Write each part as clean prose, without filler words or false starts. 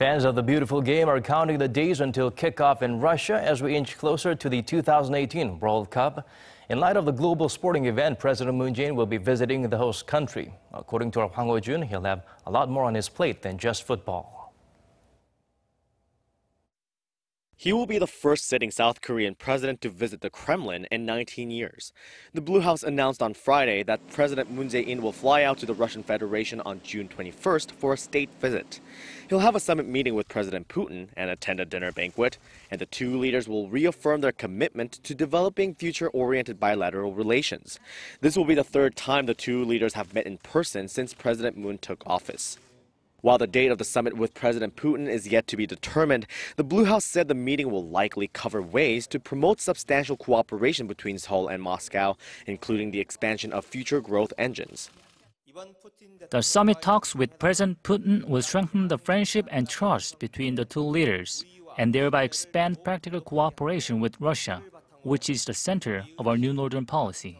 Fans of the beautiful game are counting the days until kickoff in Russia as we inch closer to the 2018 World Cup. In light of the global sporting event, President Moon Jae-in will be visiting the host country. According to our Hwang Ho-jun, he'll have a lot more on his plate than just football. He will be the first sitting South Korean president to visit the Kremlin in 19 years. The Blue House announced on Friday that President Moon Jae-in will fly out to the Russian Federation on June 21st for a state visit. He'll have a summit meeting with President Putin and attend a dinner banquet, and the two leaders will reaffirm their commitment to developing future-oriented bilateral relations. This will be the third time the two leaders have met in person since President Moon took office. While the date of the summit with President Putin is yet to be determined, the Blue House said the meeting will likely cover ways to promote substantial cooperation between Seoul and Moscow, including the expansion of future growth engines. The summit talks with President Putin will strengthen the friendship and trust between the two leaders, and thereby expand practical cooperation with Russia, which is the center of our new northern policy.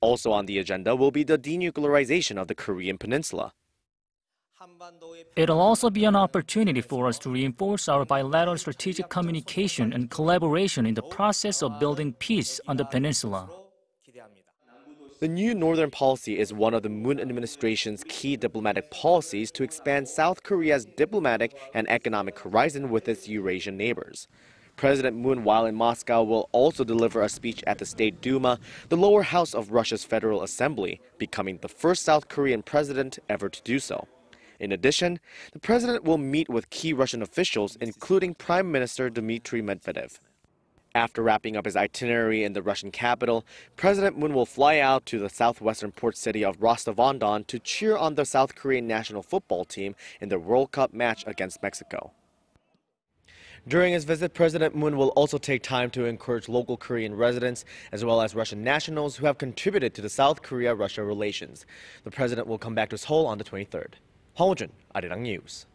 Also on the agenda will be the denuclearization of the Korean peninsula. It'll also be an opportunity for us to reinforce our bilateral strategic communication and collaboration in the process of building peace on the peninsula. The new northern policy is one of the Moon administration's key diplomatic policies to expand South Korea's diplomatic and economic horizon with its Eurasian neighbors. President Moon, while in Moscow, will also deliver a speech at the State Duma, the lower house of Russia's Federal Assembly, becoming the first South Korean president ever to do so. In addition, the president will meet with key Russian officials, including Prime Minister Dmitry Medvedev. After wrapping up his itinerary in the Russian capital, President Moon will fly out to the southwestern port city of Rostov-on-Don to cheer on the South Korean national football team in their World Cup match against Mexico. During his visit, President Moon will also take time to encourage local Korean residents as well as Russian nationals who have contributed to the South Korea-Russia relations. The president will come back to Seoul on the 23rd. Hwang Ho-jun, Arirang News.